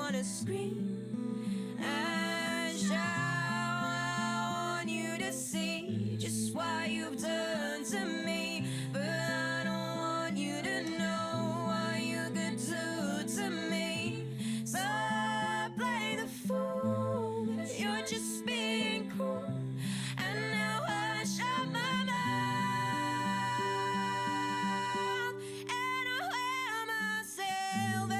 wanna scream and shout. I want you to see just what you've done to me, but I don't want you to know what you could do to me. So I play the fool, but you're just being cool. And now I shut my mouth and I wear myself out.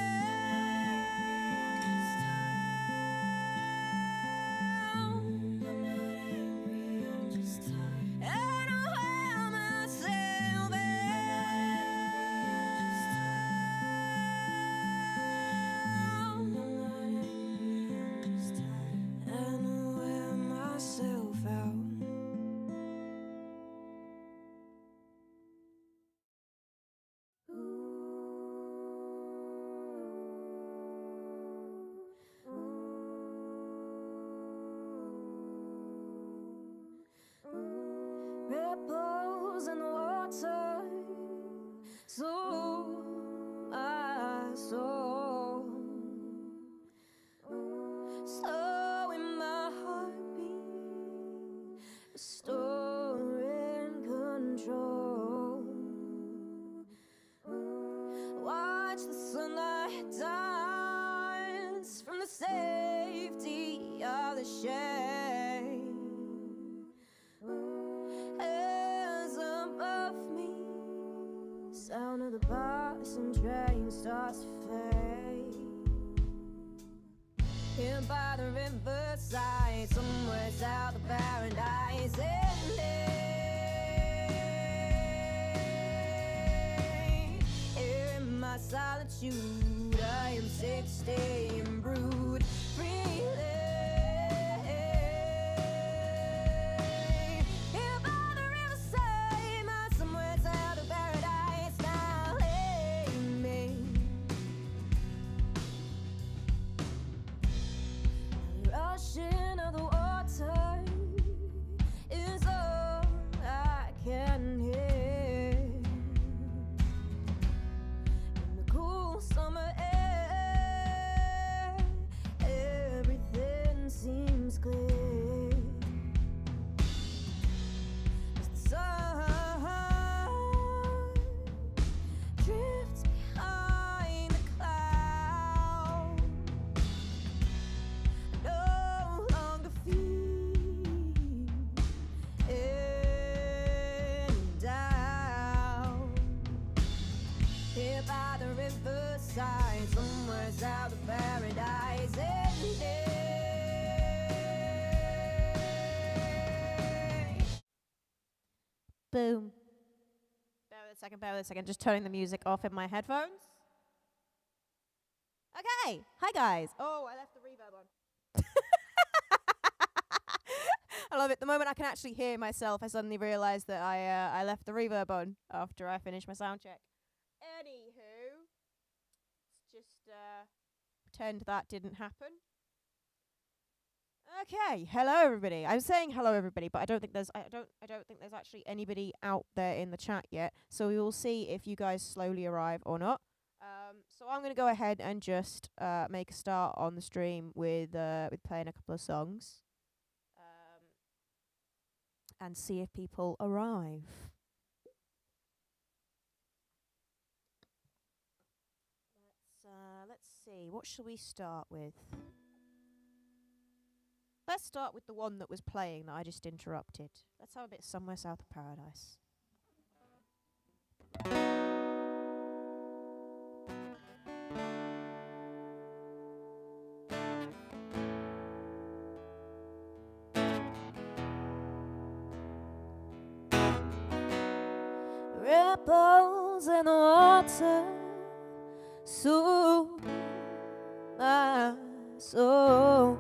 I'm not angry, I'm just tired. And I wear myself out. I'm not angry, I'm just tired. And I wear myself out. Ripples in the water, so my soul, slowing my heartbeat, restoring control. Watch the sunlight dance from the safety of the shade. As above me, sound of the passing train starts to fade. Here by the riverside, somewhere south of paradise. Here in my solitude, I am sick, staying brewed freely. Here by the riverside, my somewhere south of paradise. Now lay me. The rushing of the water is all I can hear. In the cool summer air, everything seems clear. As the sun drifts behind the cloud, I no longer feel any doubt. Here by the riverside, somewhere south of paradise. Boom. Bear with a second. Just turning the music off in my headphones. Okay. Hi, guys. Oh, I left the reverb on. I love it. The moment I can actually hear myself, I suddenly realise that I left the reverb on after I finished my sound check. Anywho, let's just pretend that didn't happen. Okay, hello everybody. I'm saying hello everybody, but I don't think there's actually anybody out there in the chat yet. So we will see if you guys slowly arrive or not. So I'm going to go ahead and just make a start on the stream with playing a couple of songs, and see if people arrive. Let's see. What shall we start with? Let's start with the one that was playing that I just interrupted. Let's have a bit Somewhere South of Paradise. Ripples in the water, soothe my soul.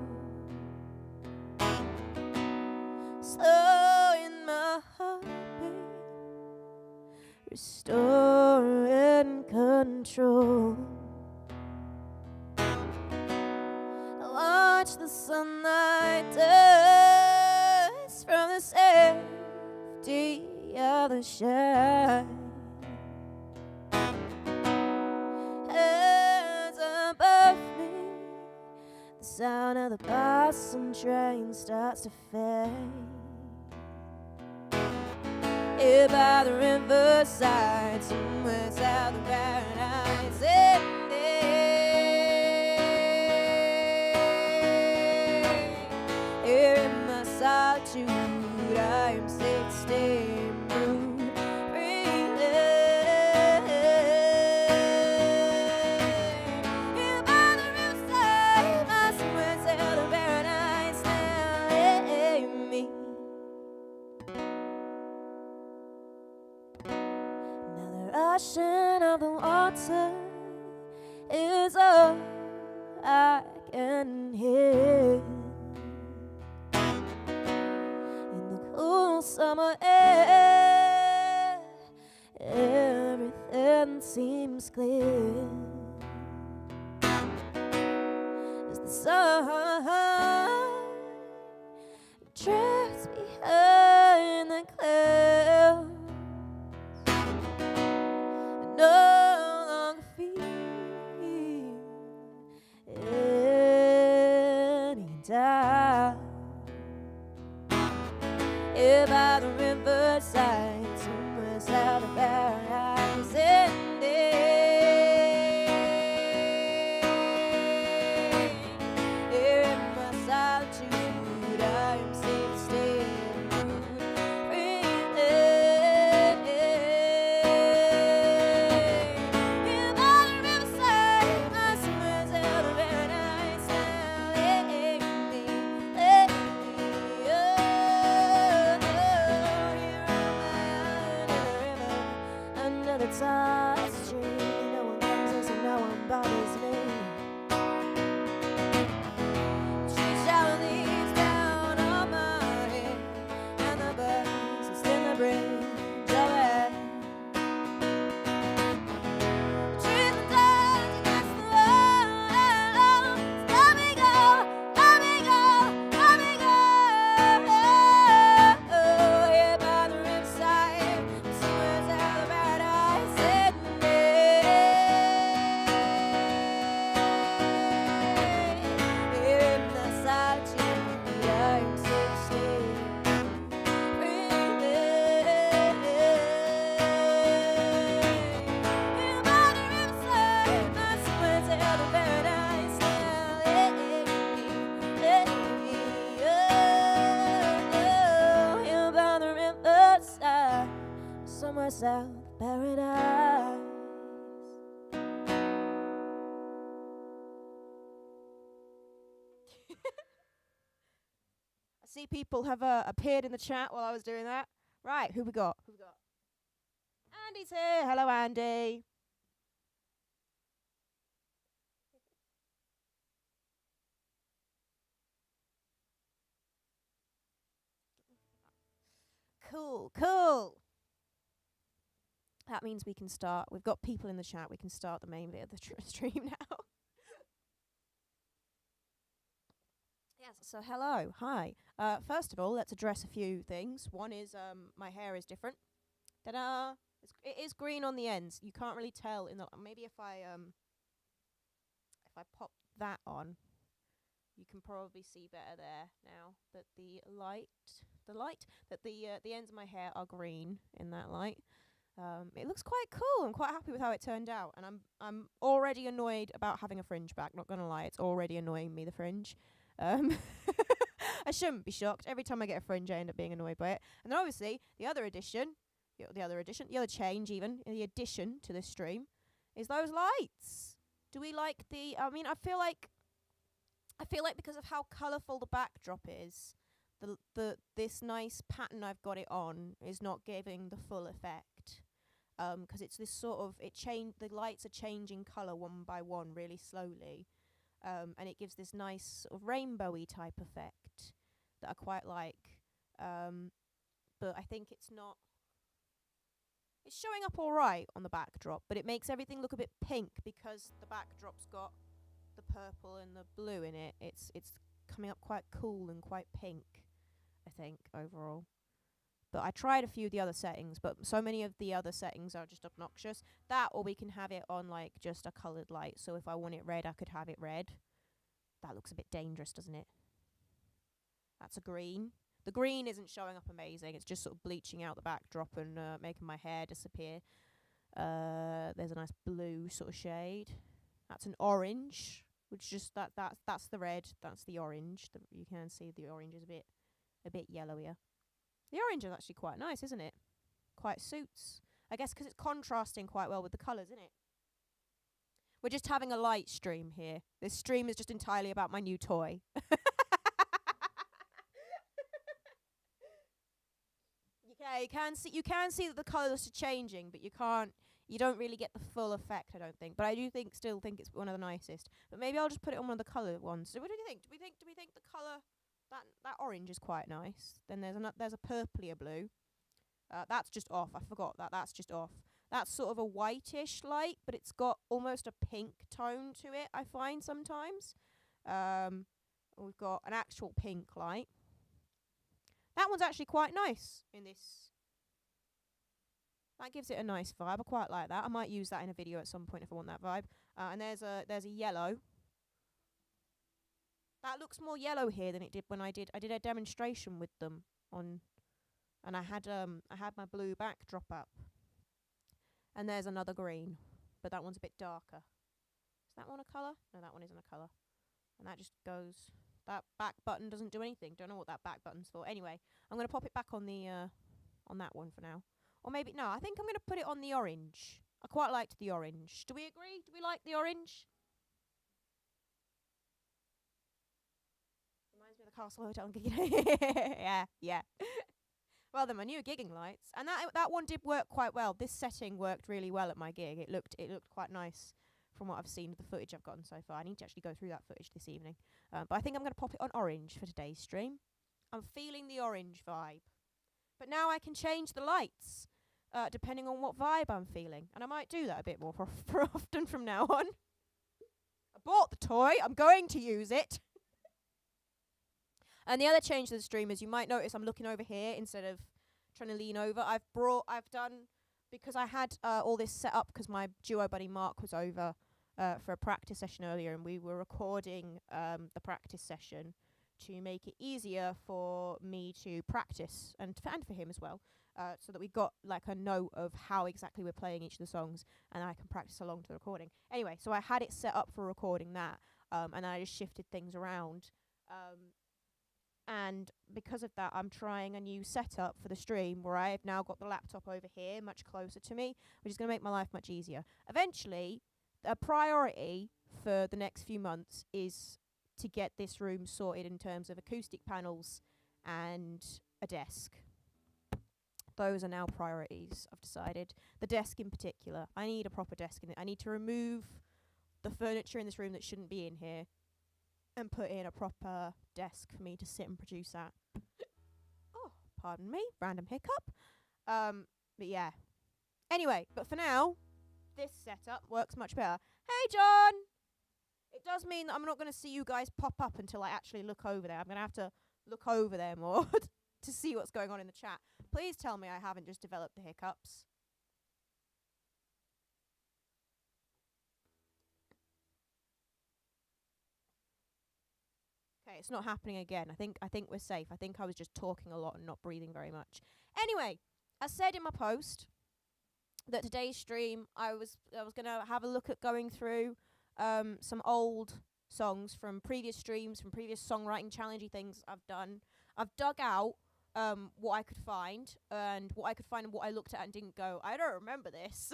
Slowing my heartbeat, restoring control. I watch the sunlight dance from the safety of the shade. Hands above me, sound of the bus and train starts to fade. Here by the riverside, somewhere south of paradise. Here in my solitude, I am 16, blue, breathing. Here by the riverside, my somewhere south of paradise. Now let me. Now the rushing of the water is all I can hear. In the cool summer air, everything seems clear. As the sun drifts behind the clouds, I no longer feel any doubt. Here by the riverside, somewhere south of paradise, and here in my solitude, I am safe to stay in the mood, breathing. Here by the riverside, my somewhere south of paradise. Now let me, let me, under the tall street, no one comes and no one bothers me. She shower leaves down on my head, and the birds are still the bridge away. Trees and turns against the wall. Let me go, let me go, let me go. Here by the riverside, somewhere south of paradise, and here in the solitude, I am 16, breathing. Here by the riverside, my somewhere south of paradise. Now let me, oh, here by the riverside, somewhere south of paradise. I see people have appeared in the chat while I was doing that. Right, who we got? Andy's here. Hello, Andy. Cool. That means we can start. We've got people in the chat. We can start the main bit of the stream now. Yes, so hello. Hi. First of all, let's address a few things. One is my hair is different. Ta-da! It is green on the ends. You can't really tell in the maybe if I pop that on, you can probably see better there now that the ends of my hair are green in that light. It looks quite cool. I'm quite happy with how it turned out, and I'm already annoyed about having a fringe back. Not gonna lie, it's already annoying me, the fringe. I shouldn't be shocked. Every time I get a fringe, I end up being annoyed by it. And then obviously the other change even in the addition to this stream is those lights. Do we like the? I mean, I feel like because of how colourful the backdrop is, this nice pattern I've got it on is not giving the full effect. 'Cause it's this sort of the lights are changing colour one by one really slowly. And it gives this nice sort of rainbowy type effect that I quite like. But I think it's showing up all right on the backdrop, but it makes everything look a bit pink because the backdrop's got the purple and the blue in it. It's coming up quite cool and quite pink, I think, overall. But I tried a few of the other settings, but so many of the other settings are just obnoxious. That, or we can have it on like just a coloured light. So if I want it red, I could have it red. That looks a bit dangerous, doesn't it? That's a green. The green isn't showing up amazing. It's just sort of bleaching out the backdrop and making my hair disappear. There's a nice blue sort of shade. That's an orange, which just that's the red. That's the orange. You can see the orange is a bit yellowier. The orange is actually quite nice, isn't it? Quite suits. I guess because it's contrasting quite well with the colours, isn't it? We're just having a light stream here. This stream is just entirely about my new toy. Yeah, you can see that the colours are changing, but you don't really get the full effect, I don't think. But I still think it's one of the nicest. But maybe I'll just put it on one of the colour ones. So what do you think? Do we think the colour that orange is quite nice? Then there's a purplier blue. That's just off. I forgot that's just off. That's sort of a whitish light, but it's got almost a pink tone to it, I find sometimes. We've got an actual pink light. That one's actually quite nice in this. That gives it a nice vibe. I quite like that. I might use that in a video at some point if I want that vibe. And there's a yellow. That looks more yellow here than it did when I did a demonstration with them on, and I had my blue backdrop up. And there's another green, but that one's a bit darker. Is that one a colour? No, that one isn't a colour. And that just goes. That back button doesn't do anything. Don't know what that back button's for. Anyway, I'm gonna pop it back on the on that one for now. Or maybe no, I think I'm gonna put it on the orange. I quite liked the orange. Do we agree? Do we like the orange? Reminds me of the Castle Hotel gigging. Yeah. Well, they're my new gigging lights, and that one did work quite well. This setting worked really well at my gig. It looked quite nice from what I've seen of the footage I've gotten so far. I need to actually go through that footage this evening. But I think I'm going to pop it on orange for today's stream. I'm feeling the orange vibe. But now I can change the lights depending on what vibe I'm feeling. And I might do that a bit more for often from now on. I bought the toy. I'm going to use it. And the other change to the stream is you might notice I'm looking over here instead of trying to lean over. I've done, because I had all this set up because my duo buddy Mark was over for a practice session earlier, and we were recording the practice session to make it easier for me to practice and for him as well, so that we got like a note of how exactly we're playing each of the songs, and I can practice along to the recording. Anyway, so I had it set up for recording that, and I just shifted things around. And because of that, I'm trying a new setup for the stream where I've now got the laptop over here much closer to me, which is going to make my life much easier. Eventually, a priority for the next few months is to get this room sorted in terms of acoustic panels and a desk. Those are now priorities, I've decided. The desk in particular. I need a proper desk in it. I need to remove the furniture in this room that shouldn't be in here and put in a proper desk for me to sit and produce at. Oh, pardon me, random hiccup. But yeah. Anyway, but for now, this setup works much better. Hey, John! It does mean that I'm not going to see you guys pop up until I actually look over there. I'm going to have to look over there more to see what's going on in the chat. Please tell me I haven't just developed the hiccups. Okay, it's not happening again. I think we're safe. I think I was just talking a lot and not breathing very much. Anyway, I said in my post that today's stream I was gonna have a look at going through some old songs from previous streams, from previous songwriting challengey things I've done. I've dug out what I could find and what I looked at and didn't go, I don't remember this.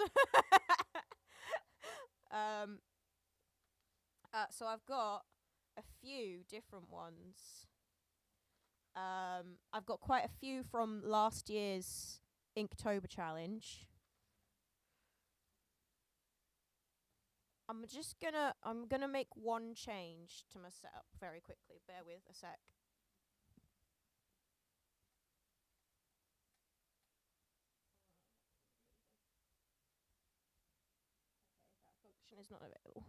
So I've got a few different ones. I've got quite a few from last year's Inktober challenge. I'm gonna make one change to my setup very quickly. Bear with a sec. Okay, that function is not available.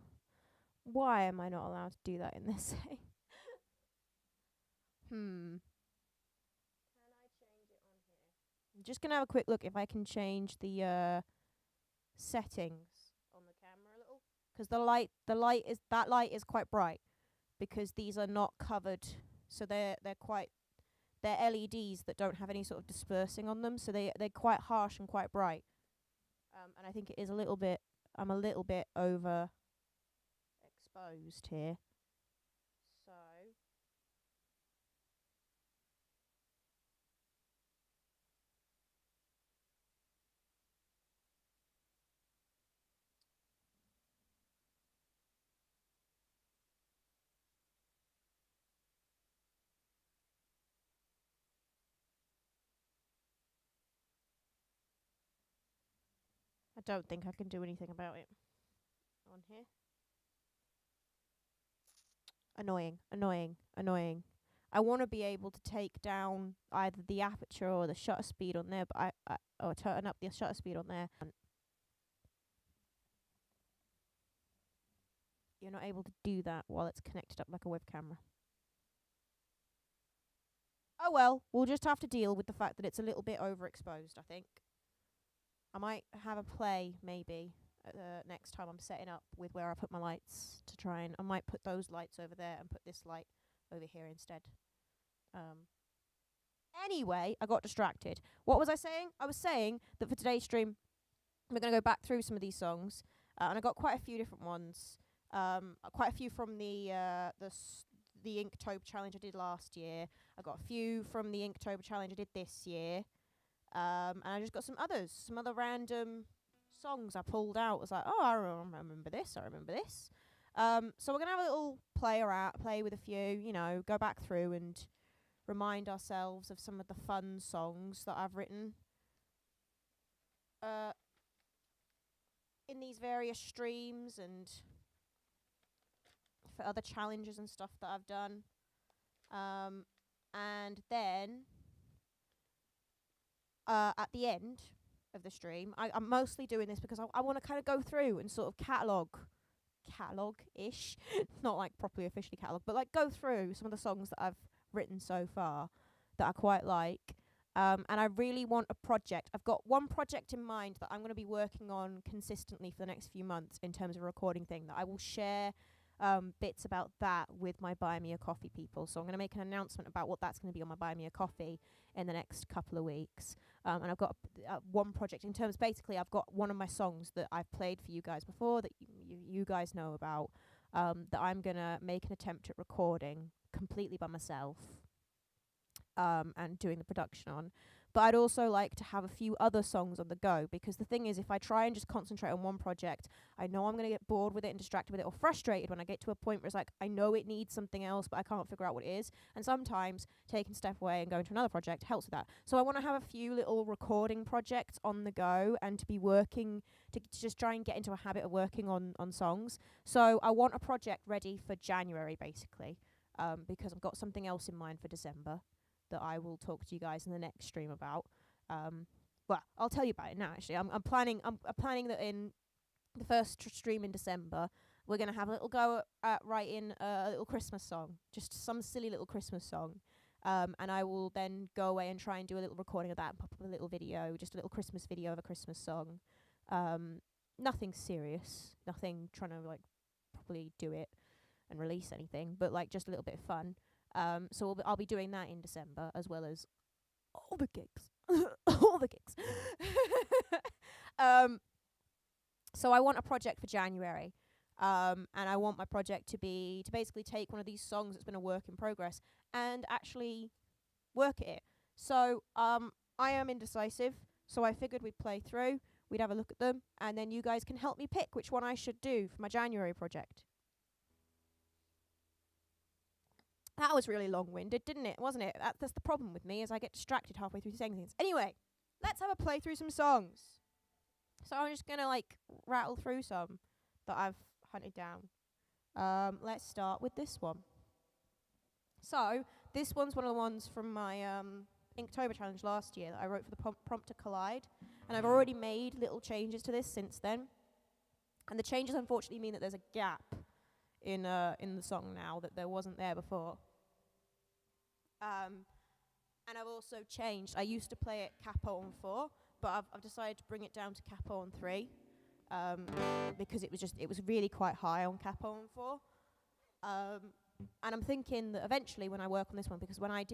Why am I not allowed to do that in this thing? Can I change it on here? I'm just gonna have a quick look if I can change the settings on the camera a little, because that light is quite bright. because these are not covered, so they're LEDs that don't have any sort of dispersing on them, so they're quite harsh and quite bright. And I think it is I'm a little bit over exposed here. So I don't think I can do anything about it on here. Annoying. I want to be able to take down either the aperture or the shutter speed on there, but or turn up the shutter speed on there. You're not able to do that while it's connected up like a web camera. Oh well, we'll just have to deal with the fact that it's a little bit overexposed, I think. I might have a play, maybe, next time I'm setting up with where I put my lights to try and... I might put those lights over there and put this light over here instead. Anyway, I got distracted. What was I saying? I was saying that for today's stream, we're going to go back through some of these songs. And I got quite a few different ones. Quite a few from the Inktober challenge I did last year. I got a few from the Inktober challenge I did this year. And I just got some other random songs I pulled out. I was like, oh, I remember this. So we're going to have a little play with a few, go back through and remind ourselves of some of the fun songs that I've written in these various streams and for other challenges and stuff that I've done. And then at the end of the stream, I'm mostly doing this because I want to kind of go through and sort of catalogue-ish, not like properly officially catalogue, but like go through some of the songs that I've written so far that I quite like. And I really want a project. I've got one project in mind that I'm going to be working on consistently for the next few months in terms of a recording thing that I will share bits about that with my Buy Me a Coffee people. So I'm going to make an announcement about what that's going to be on my Buy Me a Coffee in the next couple of weeks. And I've got one project in terms, basically I've got one of my songs that I've played for you guys before that you guys know about, that I'm going to make an attempt at recording completely by myself. And doing the production on. But I'd also like to have a few other songs on the go, because the thing is, if I try and just concentrate on one project, I know I'm going to get bored with it and distracted with it or frustrated when I get to a point where it's like, I know it needs something else, but I can't figure out what it is. And sometimes taking a step away and going to another project helps with that. So I want to have a few little recording projects on the go and to be working, to just try and get into a habit of working on songs. So I want a project ready for January, basically, because I've got something else in mind for December that I will talk to you guys in the next stream about. Well, I'll tell you about it now. Actually, I'm planning that in the first stream in December, we're gonna have a little go at writing a little Christmas song, just some silly little Christmas song. And I will then go away and try and do a little recording of that and pop up a little video, just a little Christmas video of a Christmas song. Nothing serious, nothing trying to like properly do it and release anything, but like just a little bit of fun. So I'll be doing that in December, as well as all the gigs. All the gigs. So I want a project for January. And I want my project to basically take one of these songs that's been a work in progress and actually work at it. So I am indecisive, so I figured we'd play through, we'd have a look at them, and then you guys can help me pick which one I should do for my January project. That was really long-winded, didn't it? Wasn't it? That's the problem with me, is I get distracted halfway through saying things. Anyway, let's have a play through some songs. So I'm just going to, like, rattle through some that I've hunted down. Let's start with this one. So, this one's one of the ones from my Inktober challenge last year that I wrote for the prompt to Collide. And I've already made little changes to this since then. And the changes, unfortunately, mean that there's a gap in the song now that there wasn't there before. And I've also changed. I used to play it capo on 4, but I've decided to bring it down to capo on 3, because it was really quite high on capo on 4. And I'm thinking that eventually when I work on this one, because when I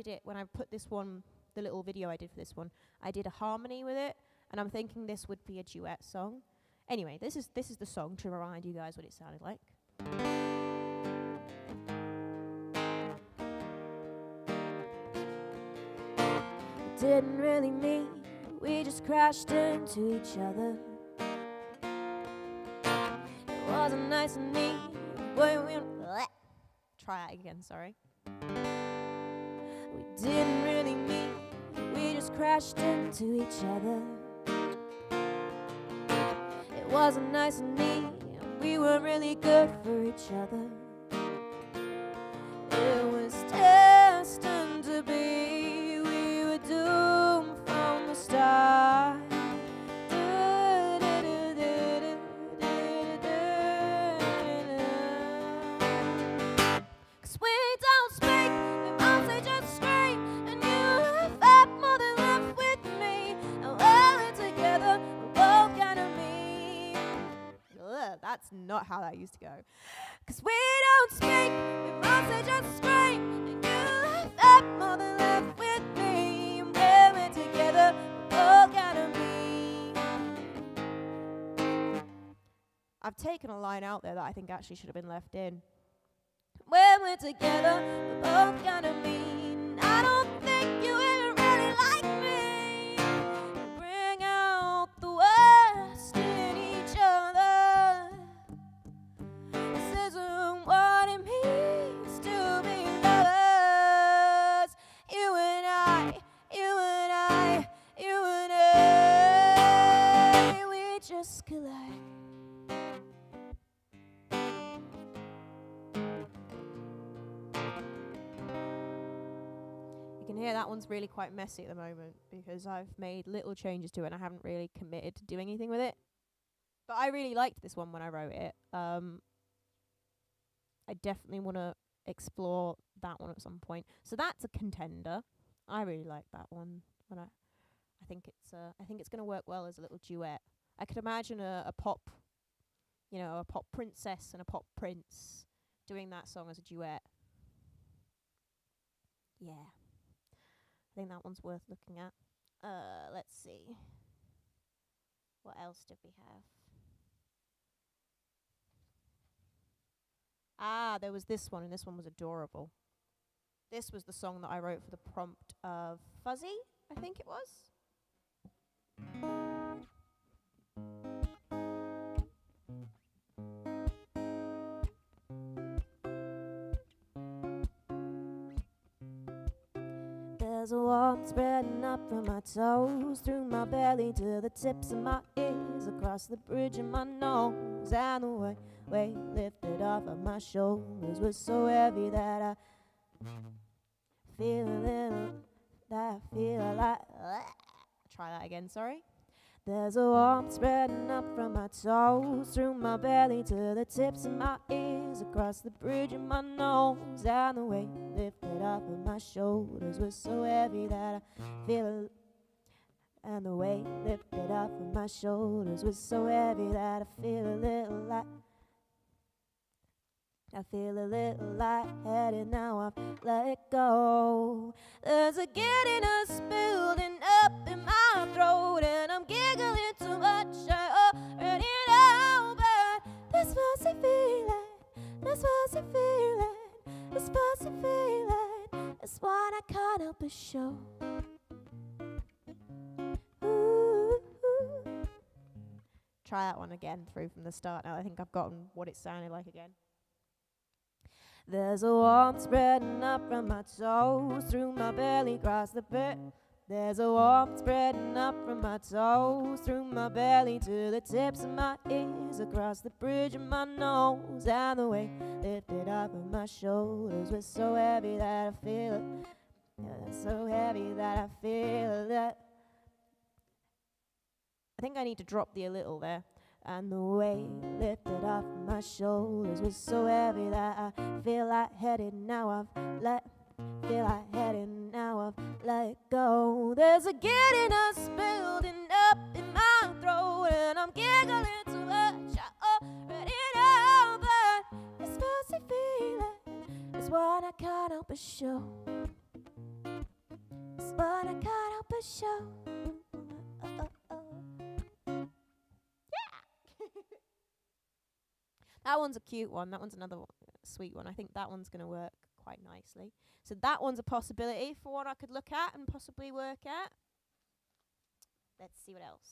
put this one, the little video I did for this one, I did a harmony with it, and I'm thinking this would be a duet song. Anyway, this is the song to remind you guys what it sounded like. It didn't really mean we just crashed into each other. It wasn't nice and neat. Try that again, sorry. We didn't really mean we just crashed into each other. It wasn't nice and neat, and we weren't really good for each other. It was destined to be, we were doomed from the start. That's not how that used to go. 'Cause we don't speak, we mostly just scream. And you have more than left with me. And when we're together, we're both gonna mean. I've taken a line out there that I think actually should have been left in. When we're together, we're both gonna mean. I don't think you ever really like me. You bring out the worst in each other. This isn't what it means to be lovers. You and I, you and I, you and I, we just collide. You can hear that one's really quite messy at the moment because I've made little changes to it and I haven't really committed to doing anything with it. But I really liked this one when I wrote it. I definitely want to explore that one at some point. So that's a contender. I really like that one. And I think it's going to work well as a little duet. I could imagine a pop, a pop princess and a pop prince doing that song as a duet. Yeah. I think that one's worth looking at. Let's see. What else did we have? There was this one, and this one was adorable. This was the song that I wrote for the prompt of Fuzzy, I think it was. There's a warmth spreading up from my toes, through my belly to the tips of my ears, across the bridge of my nose, and the weight lifted off of my shoulders was so heavy that I feel like. Try that again, sorry. There's a warmth spreading up from my toes, through my belly to the tips of my ears, across the bridge of my nose, and the weight lifted off of my shoulders was so heavy that I feel. And the weight lifted off of my shoulders was so heavy that I feel a little lightheaded now. I've let it go. There's a giddiness building up in my throat, and I'm giggling too much. I already know, but this fuzzy feeling is what I can't help but show. Try that one again through from the start. Now I think I've gotten what it sounded like again. There's a warmth spreading up from my toes, through my belly, across the pit. There's a warmth spreading up from my toes, through my belly to the tips of my ears, across the bridge of my nose, and the weight lifted off of my shoulders was so heavy that I feel it. So heavy that I feel it. I think I need to drop the a little there. And the weight lifted off my shoulders was so heavy that I feel lightheaded now. I've let it go. There's a giddiness building up in my throat, and I'm giggling too much. I already know, but this fuzzy feeling is one I can't help but show. It's one I can't help but show. That one's a cute one. That one's another sweet one. I think that one's going to work quite nicely. So that one's a possibility for what I could look at and possibly work at. Let's see what else.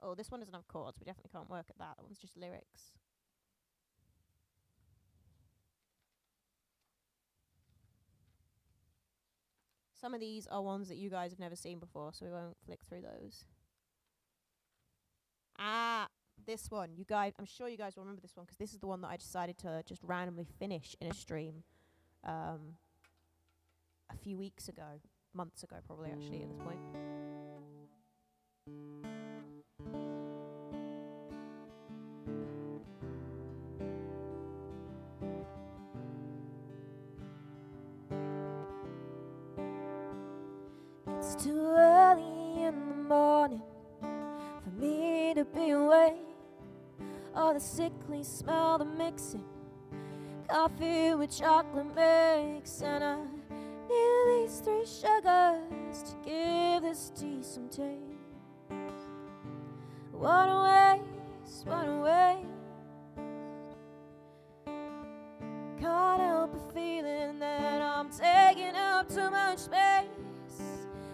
Oh, this one doesn't have chords. We definitely can't work at that. That one's just lyrics. Some of these are ones that you guys have never seen before, so we won't flick through those. This one. You guys, I'm sure you guys will remember this one because this is the one that I decided to just randomly finish in a stream a few weeks ago. Months ago, probably, actually, at this point. It's too early in the morning for me to be awake. All the sickly smell, the mixing coffee with chocolate mix, and I need these 3 sugars to give this tea some taste. What a waste, what a waste. Can't help but feeling that I'm taking up too much space.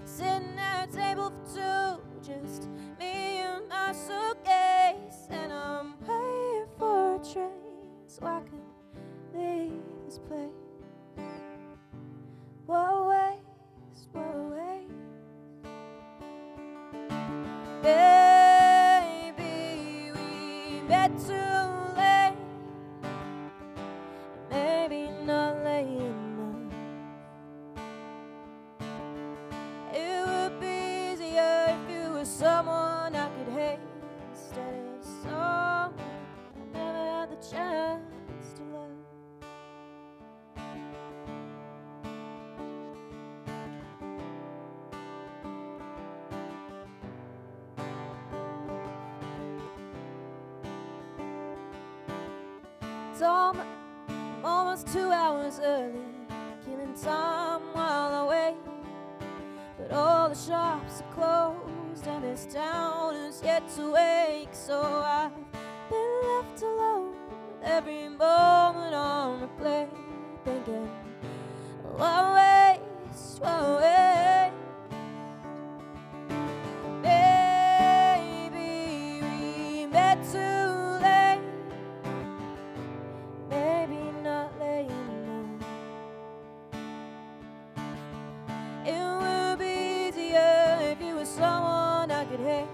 Sitting at a table for 2, just me and my suitcase, and I'm paying for a train so I can leave this place. What a waste, what a waste. Baby, we met too late, maybe not late enough. It would be easier if you were someone I could hate instead of someone I never had the chance to love. I'm almost 2 hours early, killing time while I wait. But all the shops are closed and this town is yet to wake. So I've been left alone with every moment on replay, thinking, what a waste, what a waste. Baby, we met too late, maybe not late enough. It would be easier if you were someone I could hate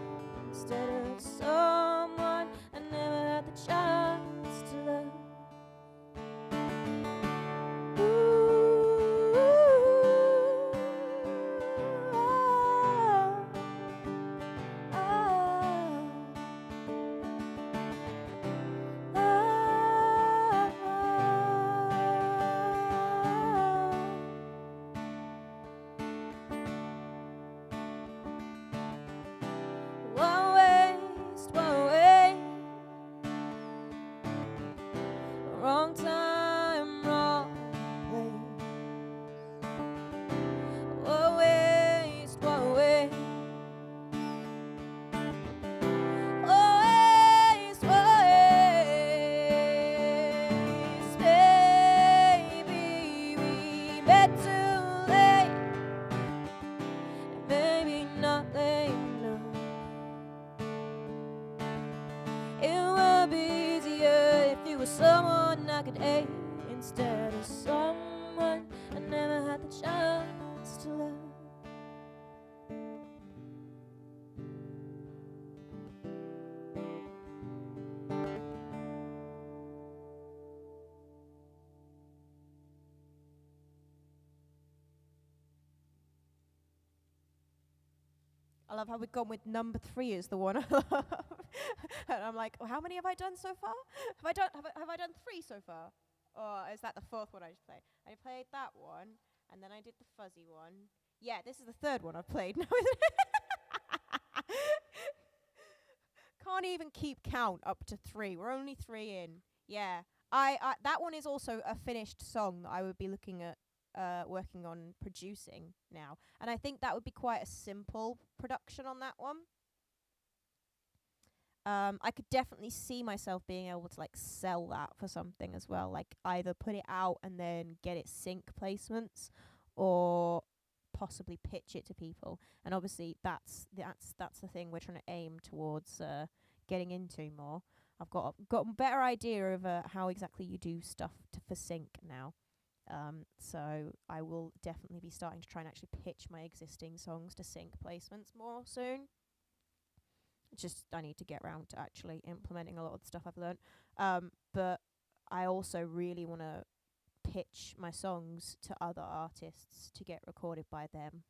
instead of someone I never had the chance to love. Wrong time, wrong place. What a waste, what a waste. What a waste, what a waste. Baby, we met too late, and maybe not late enough. It would be easier if you were someone I could hate instead of someone I never had the chance to love. I love how we've gone with number 3 is the one I love. And I'm like, well, how many have I done so far? Have I done 3 so far? Or is that the 4th one I just played? I played that one, and then I did the fuzzy one. Yeah, this is the 3rd one I've played. Can't even keep count up to 3. We're only 3 in. Yeah, I that one is also a finished song that I would be looking at working on producing now, and I think that would be quite a simple production on that one. I could definitely see myself being able to like sell that for something as well, like either put it out and then get it sync placements, or possibly pitch it to people. And obviously that's the thing we're trying to aim towards getting into more. I've got a better idea of how exactly you do stuff for sync now. So I will definitely be starting to try and actually pitch my existing songs to sync placements more soon. It's just I need to get around to actually implementing a lot of the stuff I've learned. But I also really want to pitch my songs to other artists to get recorded by them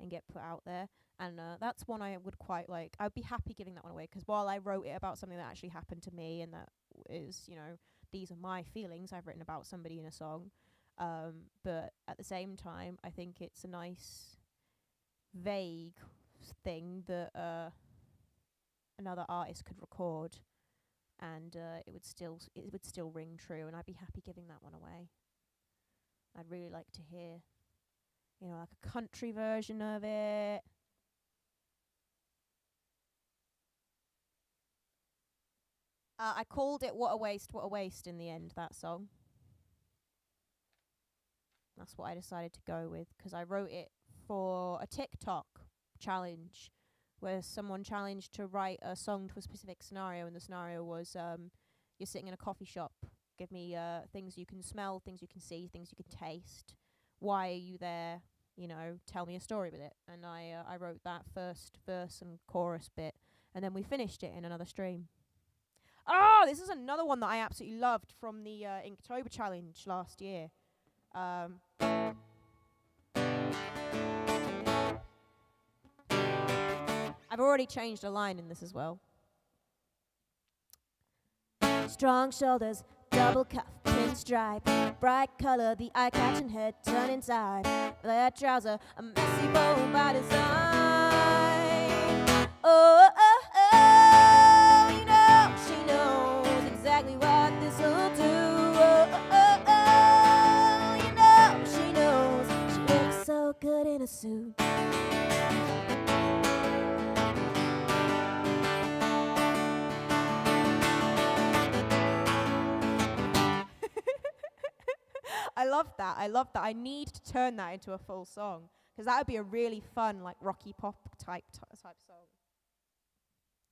and get put out there. And that's one I would quite like. I'd be happy giving that one away, 'cause while I wrote it about something that actually happened to me, and that is, you know, these are my feelings I've written about somebody in a song. But at the same time, I think it's a nice, vague thing that another artist could record, and it would still ring true, and I'd be happy giving that one away. I'd really like to hear, you know, like a country version of it. I called it What a Waste in the end, that song. That's what I decided to go with, 'cause I wrote it for a TikTok challenge where someone challenged to write a song to a specific scenario, and the scenario was you're sitting in a coffee shop. Give me things you can smell, things you can see, things you can taste. Why are you there? You know, tell me a story with it. And I wrote that first verse and chorus bit, and then we finished it in another stream. Oh, this is another one that I absolutely loved from the Inktober challenge last year. I've already changed a line in this as well. Strong shoulders, double cuff, pinstripe, bright color, the eye-catching head turn inside. That trouser, a messy bow by design. Oh, oh, oh, you know she knows exactly what this'll do. Oh, oh, oh, you know she knows she looks so good in a suit. I love that. I need to turn that into a full song, 'cause that would be a really fun, like, rocky pop type song.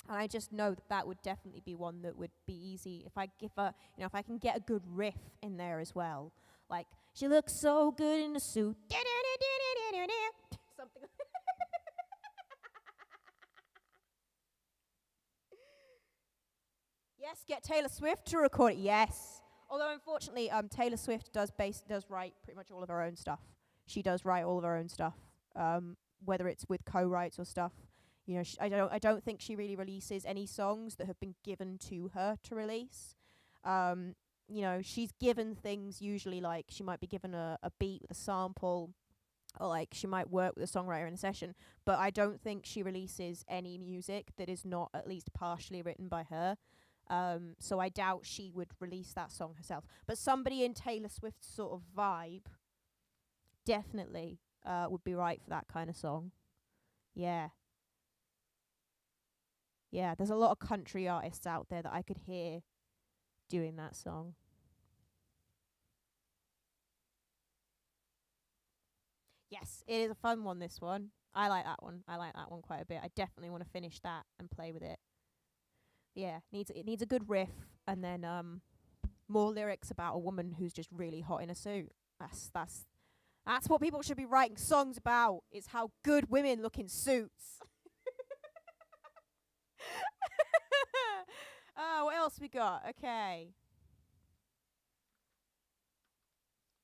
And I just know that would definitely be one that would be easy if I give a, you know, if I can get a good riff in there as well. Like, she looks so good in a suit. Something. Yes, get Taylor Swift to record it. Yes. Although unfortunately, Taylor Swift does write pretty much all of her own stuff. She does write all of her own stuff, whether it's with co-writes or stuff. You know, I don't think she really releases any songs that have been given to her to release. You know, she's given things usually, like she might be given a beat with a sample, or like she might work with a songwriter in a session. But I don't think she releases any music that is not at least partially written by her. So I doubt she would release that song herself. But somebody in Taylor Swift's sort of vibe definitely would be right for that kind of song. Yeah. Yeah, there's a lot of country artists out there that I could hear doing that song. Yes, it is a fun one, this one. I like that one. I like that one quite a bit. I definitely want to finish that and play with it. Yeah, it needs a good riff, and then more lyrics about a woman who's just really hot in a suit. That's what people should be writing songs about. Is how good women look in suits. What else we got? Okay.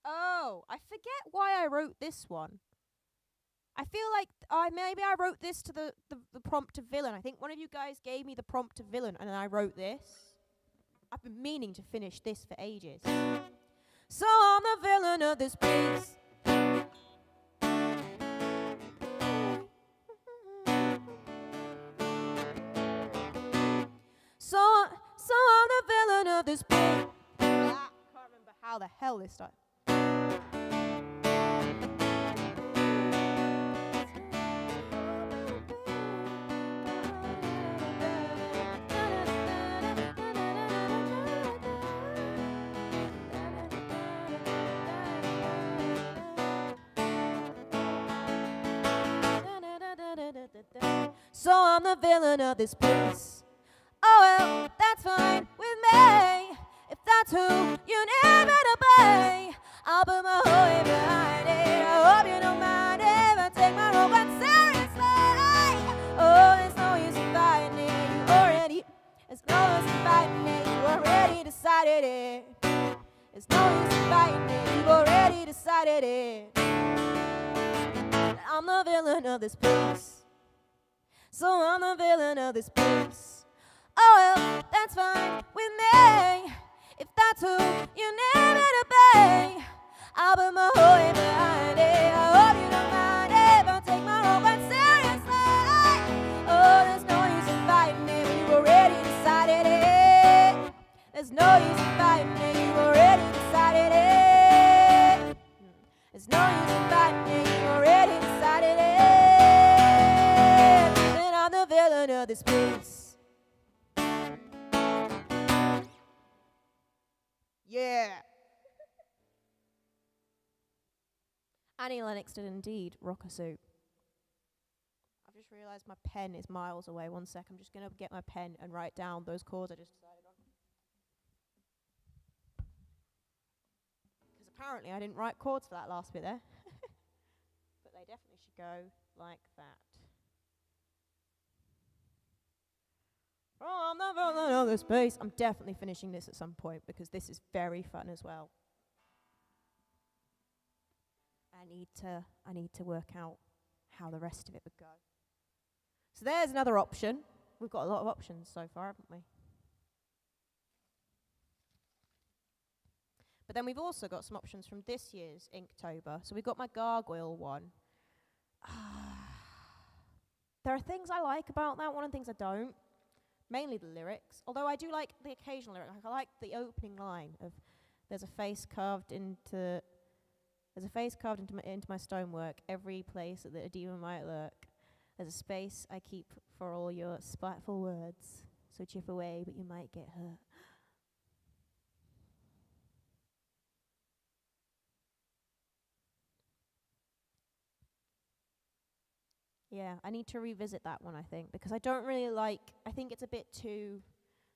Oh, I forget why I wrote this one. I feel like maybe I wrote this to the prompt to villain. I think one of you guys gave me the prompt to villain, and then I wrote this. I've been meaning to finish this for ages. So I'm the villain of this piece. So I'm the villain of this piece. how the hell this started. So I'm the villain of this piece. Oh well, that's fine with me. If that's who you need me to be, I'll put my whole weight behind it. I hope you don't mind if I take my role quite seriously. Oh, there's no use in fighting it. You already, there's no use in fighting it. You already decided it. There's no use in fighting it. You've already decided it. I'm the villain of this piece. So I'm the villain of this piece. Oh well, that's fine with me. If that's who you need me to be, I'll put my whole weight behind it. I hope you don't mind if I take my role quite seriously. Oh, there's no use in fighting it when you've already decided it. There's no use in fighting it, you've already decided it. There's no use in fighting it, you've already decided it. And I'm the villain of this piece. Yeah. Annie Lennox did indeed rock a suit. I've just realised my pen is miles away. 1 sec, I'm just going to get my pen and write down those chords I just decided on. Because apparently I didn't write chords for that last bit there. But they definitely should go like that. Oh, I'm not running out of space. I'm definitely finishing this at some point because this is very fun as well. I need to work out how the rest of it would go. So there's another option. We've got a lot of options so far, haven't we? But then we've also got some options from this year's Inktober. So we've got my gargoyle one. There are things I like about that one and things I don't. Mainly the lyrics, although I do like the occasional lyric. Like I like the opening line of "There's a face carved into my stonework. Every place that a demon might lurk. There's a space I keep for all your spiteful words. So chip away, but you might get hurt." Yeah, I need to revisit that one, I think, because I don't really like, I think it's a bit too,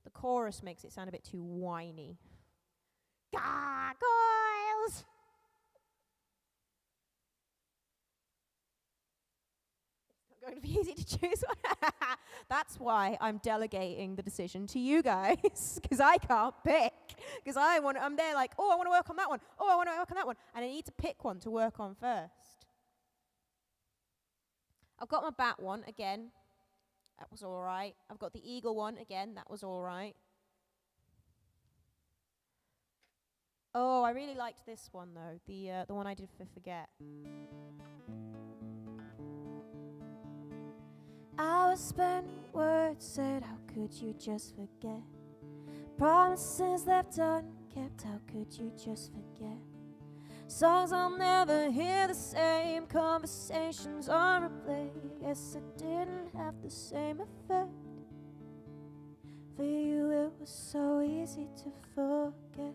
the chorus makes it sound a bit too whiny. Gargoyles! It's not going to be easy to choose one. That's why I'm delegating the decision to you guys, because I can't pick. Because I'm there like, oh, I want to work on that one. Oh, I want to work on that one. And I need to pick one to work on first. I've got my bat one again. That was all right. I've got the eagle one again. That was all right. Oh, I really liked this one though. The one I did for Forget. Hours spent, words said. How could you just forget? Promises left unkept. How could you just forget? Songs I'll never hear the same, conversations on replay. Yes, it didn't have the same effect. For you it was so easy to forget.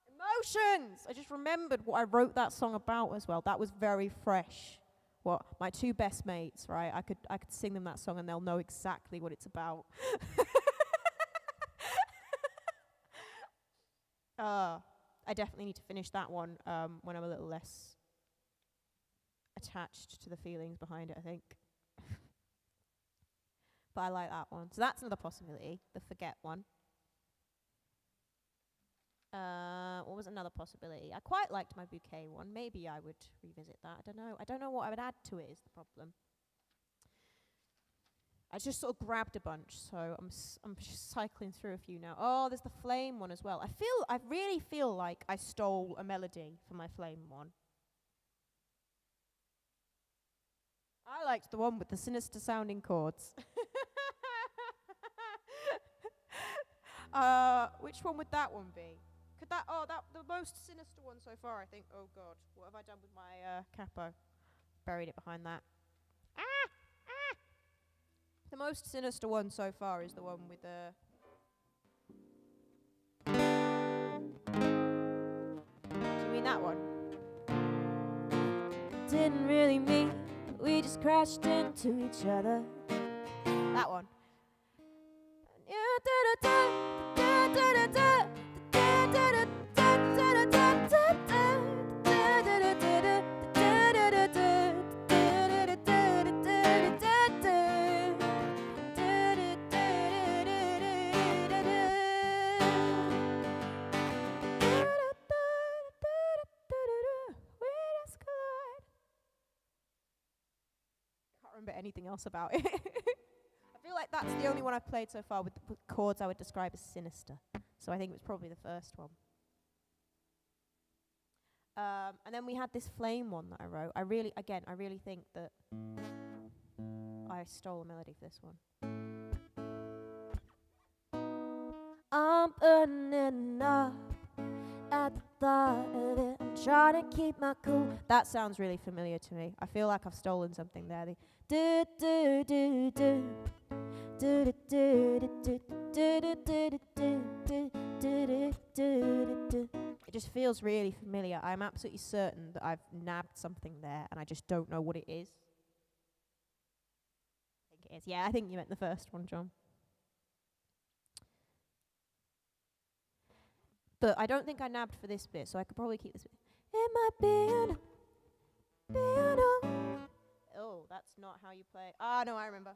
Emotions! I just remembered what I wrote that song about as well. That was very fresh. What, my two best mates, right? I could sing them that song and they'll know exactly what it's about. I definitely need to finish that one when I'm a little less attached to the feelings behind it, I think. But I like that one. So that's another possibility, the Forget one. What was another possibility? I quite liked my Bouquet one. Maybe I would revisit that. I don't know. I don't know what I would add to it is the problem. I just sort of grabbed a bunch, so I'm just cycling through a few now. Oh, there's the Flame one as well. I really feel like I stole a melody for my Flame one. I liked the one with the sinister sounding chords. Which one would that one be? Could that? Oh, that the most sinister one so far, I think. Oh God, what have I done with my capo? Buried it behind that. The most sinister one so far is the one with the. Do you mean that one? Didn't really mean we just crashed into each other. That one. Can't remember anything else about it. I feel like that's the only one I've played so far with the chords I would describe as sinister. So I think it was probably the first one. And then we had this flame one that I wrote. I really think that I stole a melody for this one. I'm burning up at the thought of it. I'm trying to keep my cool. That sounds really familiar to me. I feel like I've stolen something there. The do do do do. It just feels really familiar. I'm absolutely certain that I've nabbed something there and I just don't know what it is. I think it is. Yeah, I think you meant the first one, John. But I don't think I nabbed for this bit, so I could probably keep this bit. It might be oh, that's not how you play. Ah, no, I remember.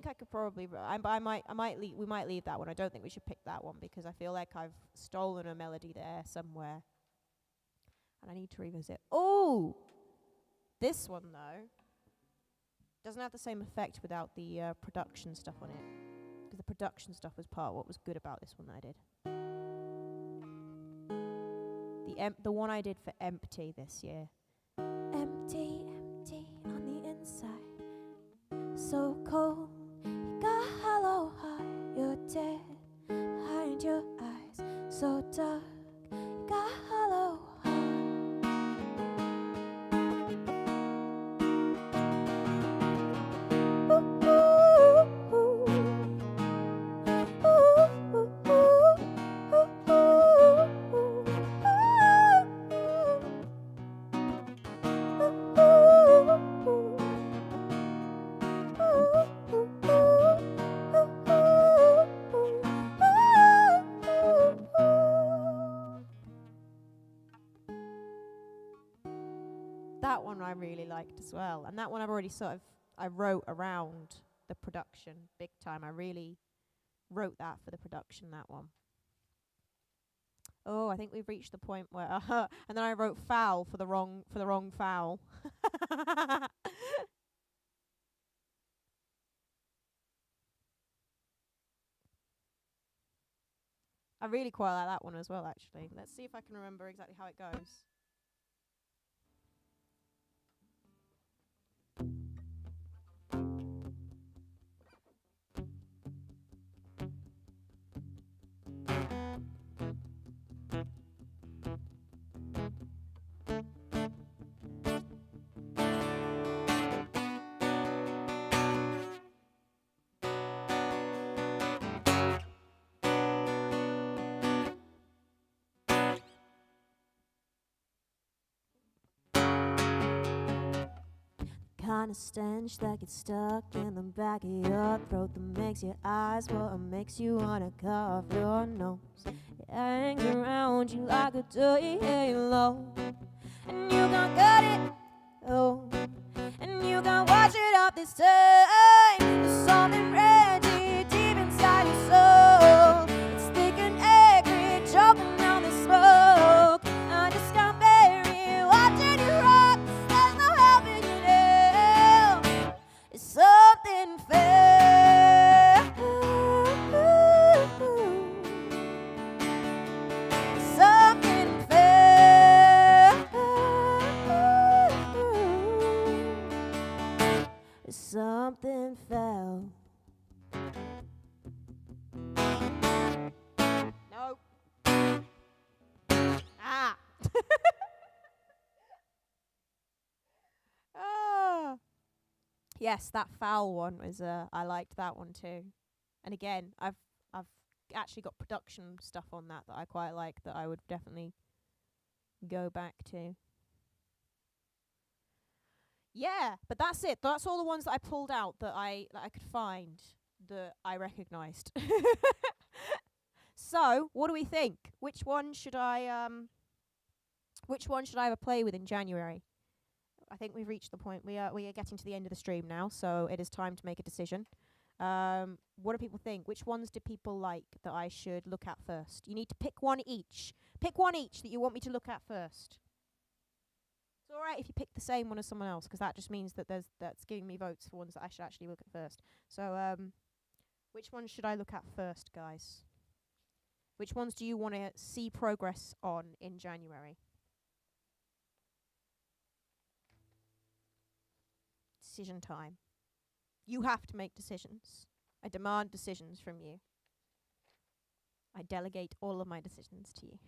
I could probably, we might leave that one. I don't think we should pick that one because I feel like I've stolen a melody there somewhere, and I need to revisit. Oh, this one though doesn't have the same effect without the production stuff on it, because the production stuff was part of what was good about this one that I did. The one I did for Empty this year. Empty, empty on the inside, so cold. Got hollow heart, you're dead behind your eyes, so dark. You got hollow heart. Ooh, ooh, ooh. Ooh, ooh, ooh. That one I really liked as well, and that one I've already I wrote around the production big time. I really wrote that for the production, that one. Oh, I think we've reached the point where and then I wrote foul for the wrong foul. I really quite like that one as well, actually. Let's see if I can remember exactly how it goes. kind of stench that gets stuck in the back of your throat, that makes your eyes water, makes you wanna cough your nose. It hangs around you like a dirty halo, and you can't cut it, oh, and you can't wash it off this time. There's something ready deep inside your soul. It's thick and angry, choking on the smoke. I just can't bear it, watching you rock. There's no helping you now. It's something fair. Something fair. Something fell. No. Ah. Ah. Yes, that foul one was. I liked that one too. And again, I've actually got production stuff on that I quite like, that I would definitely go back to. Yeah, but that's it. That's all the ones that I pulled out that I could find that I recognised. So, what do we think? Which one should I have a play with in January? I think we've reached the point. We are getting to the end of the stream now, so it is time to make a decision. What do people think? Which ones do people like that I should look at first? You need to pick one each. Pick one each that you want me to look at first. It's all right if you pick the same one as someone else, because that just means that that's giving me votes for ones that I should actually look at first. So, which ones should I look at first, guys? Which ones do you want to see progress on in January? Decision time. You have to make decisions. I demand decisions from you. I delegate all of my decisions to you.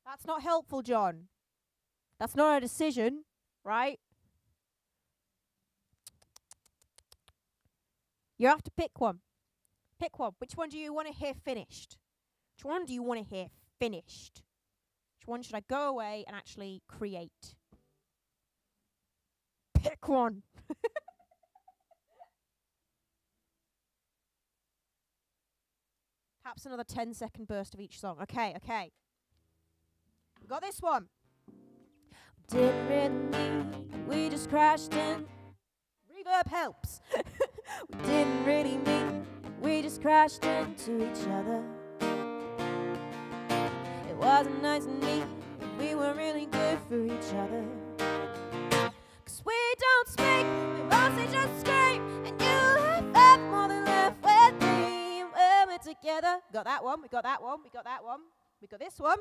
That's not helpful, John. That's not a decision, right? You have to pick one. Pick one. Which one do you want to hear finished? Which one do you want to hear finished? Which one should I go away and actually create? Pick one. Perhaps another 10-second burst of each song. Okay. We got this one. Didn't really mean, we just crashed in. Reverb helps. We didn't really mean, we just crashed into each other. It wasn't nice and neat, we were really good for each other. 'Cause we don't speak, we mostly just scream, and you have more than left with me when we're together. Got that one, we got that one, we got that one. We got this one.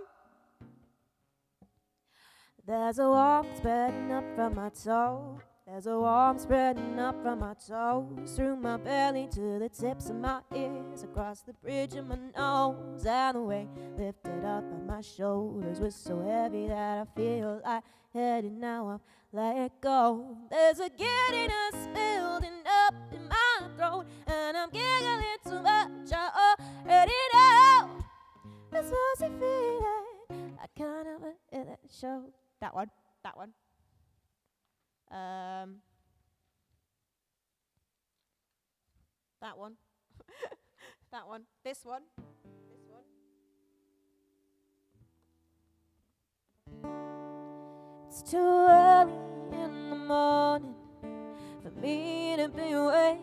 There's a warmth spreading up from my toe. There's a warmth spreading up from my toes, through my belly to the tips of my ears, across the bridge of my nose, and the weight lifted up on my shoulders was so heavy that I feel like heading now. I've let it go. There's a giddiness building up in my throat, and I'm giggling too much. I already know this was a feeling I kind of let it show. That one. That one. That one. This one. It's too early in the morning for me to be awake.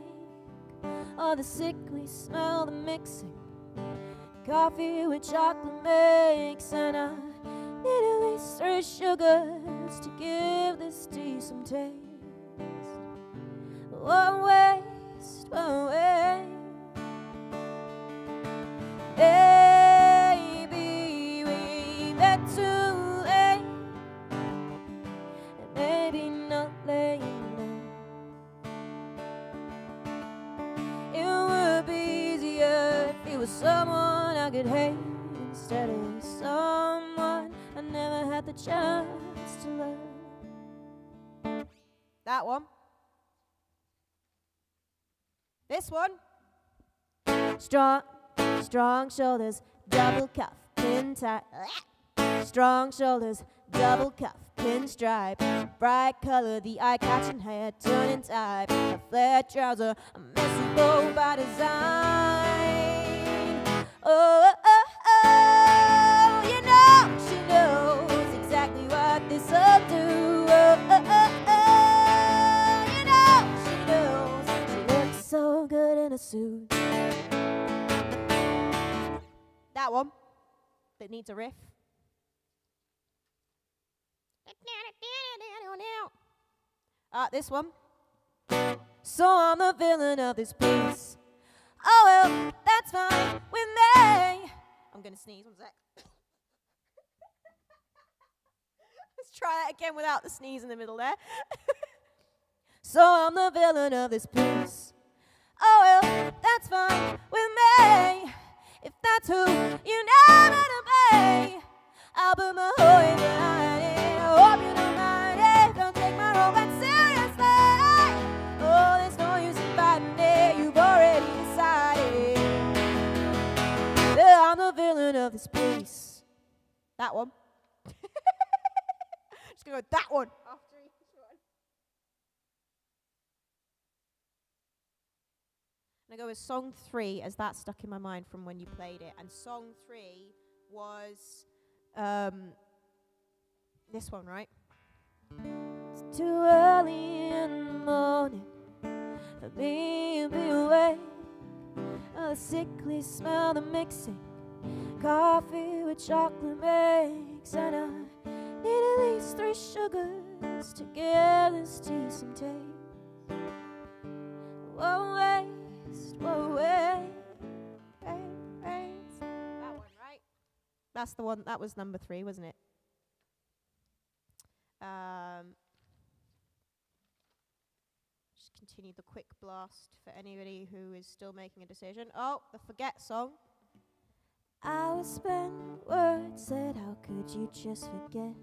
Oh, the sickly smell, the mixing coffee with chocolate makes, and I need at least 3 sugars to give this tea some taste. One waste, one waste. Maybe we met too late, and maybe not laying low. It would be easier if it was someone I could hate instead of someone I never had the chance to love. That one. This one. Strong shoulders, double cuff, pin tight. Strong shoulders, double cuff, pinstripe. Bright color, the eye-catching hair, turning type. A flared trouser, a messy bow by design. Oh, oh, oh, you know she knows exactly what this'll do. Oh, oh, oh, oh, you know she knows. She looks so good in a suit. That one that needs a riff. This one. So I'm the villain of this piece. Oh well, that's fine with me. I'm gonna sneeze, one sec. Let's try that again without the sneeze in the middle there. So I'm the villain of this piece. Oh well, that's fine with me. If that's who you know me to be, I'll put my whole weight behind it. I hope you don't mind it. Don't take my role that seriously. Oh, there's no use in fighting it. You've already decided that I'm the villain of this piece. That one. Just gonna go that one after each one. I'm gonna go with song 3, as that stuck in my mind from when you played it. And song 3 was this one, right? It's too early in the morning for me to be awake. Oh, the sickly smell, the mixing coffee with chocolate makes, and I need at least 3 sugars to give this tea some taste. Whoa, waste, whoa, waste. That one, right? That's the one. That was number 3, wasn't it? Just continue the quick blast for anybody who is still making a decision. Oh, the forget song. I was spent words said, how could you just forget?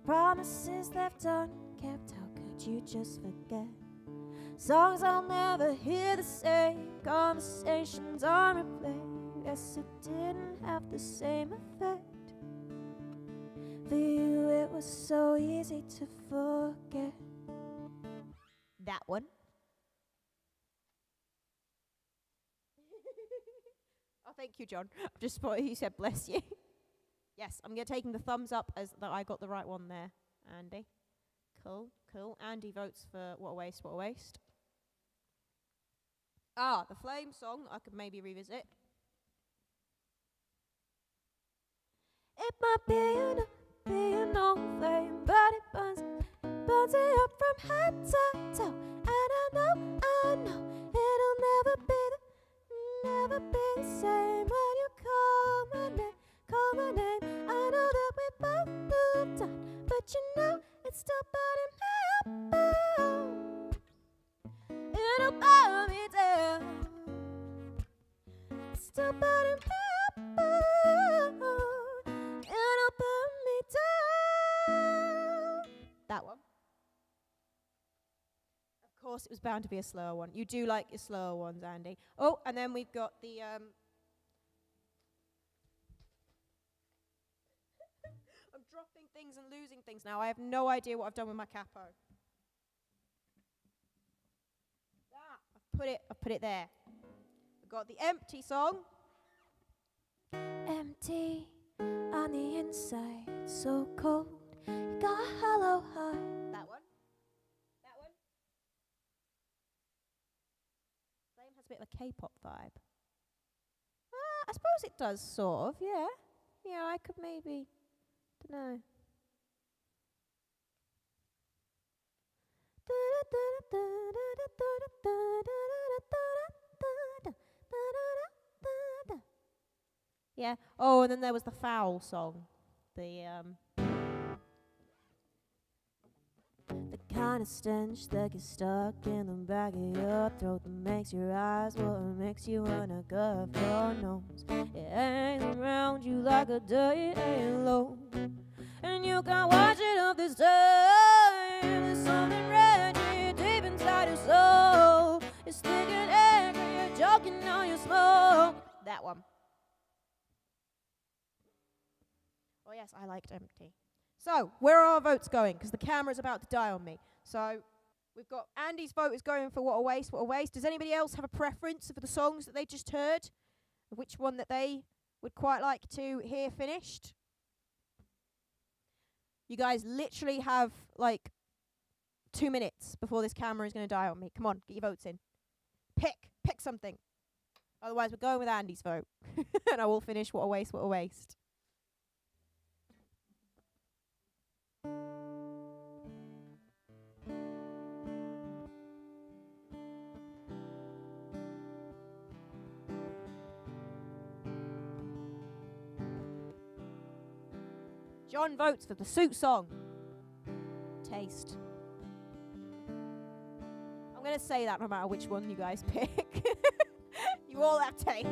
Promises left unkept, how could you just forget? Songs I'll never hear the same, conversations on replay. Yes, it didn't have the same effect. For you it was so easy to forget. That one. Oh, thank you, John. I just thought you said bless you. Yes, I'm taking the thumbs up as that I got the right one there, Andy. Cool, cool. Andy votes for What a Waste, What a Waste. Ah, the Flame song, I could maybe revisit. It might be an old flame, but it burns it up from head to toe. And I know it'll never be the same when you call my name. I know that we both moved on, but you know it's still burning me up. It'll burn me down. It's still burning me up. It'll burn me down. That one. Of course, it was bound to be a slower one. You do like your slower ones, Andy. Oh, and then we've got the I'm dropping things and losing things now. I have no idea what I've done with my capo. I've put it there. got the empty song. Empty on the inside, so cold. You got a hollow heart. That one. That one. Flame has a bit of a K-pop vibe. I suppose it does, sort of. Yeah. Yeah, I could maybe. Dunno. Yeah. Oh, and then there was the foul song. The kind of stench that gets stuck in the back of your throat, that makes your eyes what makes you wanna go for nose. It hangs around you like a dirty halo, and you can't wash it off this time. There's something wretched deep inside your soul. It's thick and angry, you're choking on your smoke. That one. Oh yes, I liked Empty. So, where are our votes going? Because the camera's about to die on me. So, we've got Andy's vote is going for What a Waste, What a Waste. Does anybody else have a preference for the songs that they just heard? Which one that they would quite like to hear finished? You guys literally have, like, 2 minutes before this camera is going to die on me. Come on, get your votes in. Pick something. Otherwise, we're going with Andy's vote. And I will finish What a Waste, What a Waste. John votes for the Suit song. Taste. I'm going to say that no matter which one you guys pick. You all have taste.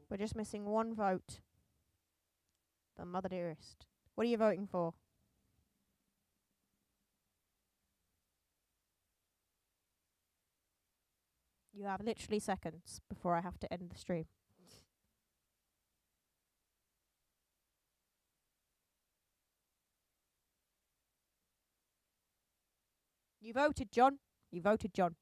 We're just missing one vote. The Mother Dearest. What are you voting for? You have literally seconds before I have to end the stream. You voted, John. You voted, John.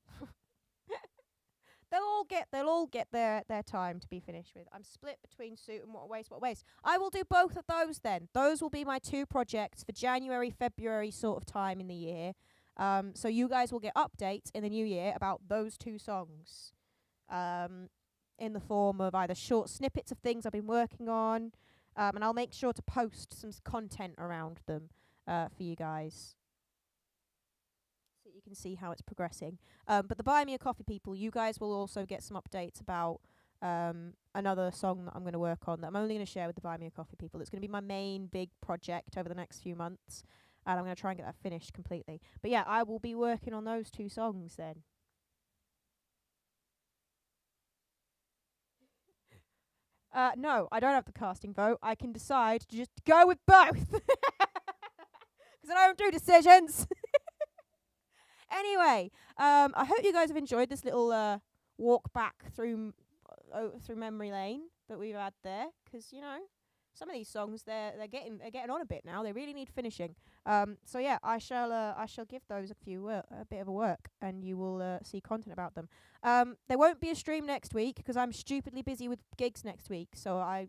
They'll all get their time to be finished with. I'm split between Suit and What a Waste, What a Waste. I will do both of those then. Those will be my 2 projects for January, February sort of time in the year. So you guys will get updates in the new year about those 2 songs. In the form of either short snippets of things I've been working on, and I'll make sure to post some content around them for you guys. You can see how it's progressing. But the Buy Me a Coffee people, you guys will also get some updates about another song that I'm going to work on that I'm only going to share with the Buy Me a Coffee people. It's going to be my main big project over the next few months, and I'm going to try and get that finished completely. But yeah, I will be working on those 2 songs then. No, I don't have the casting vote. I can decide to just go with both. Because I don't do decisions. Anyway, I hope you guys have enjoyed this little walk back through memory lane that we've had there. Because, you know, some of these songs they're getting on a bit now. They really need finishing. So yeah, I shall give those a bit of a work, and you will see content about them. There won't be a stream next week because I'm stupidly busy with gigs next week. So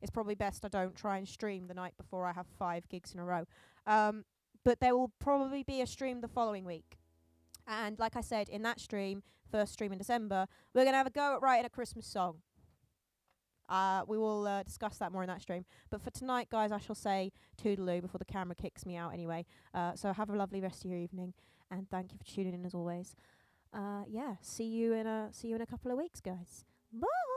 it's probably best I don't try and stream the night before I have 5 gigs in a row. But there will probably be a stream the following week. And like I said, in that stream, first stream in December, we're going to have a go at writing a Christmas song. We will discuss that more in that stream. But for tonight, guys, I shall say toodaloo before the camera kicks me out anyway. So have a lovely rest of your evening, and thank you for tuning in as always. Yeah, see you in a couple of weeks, guys. Bye!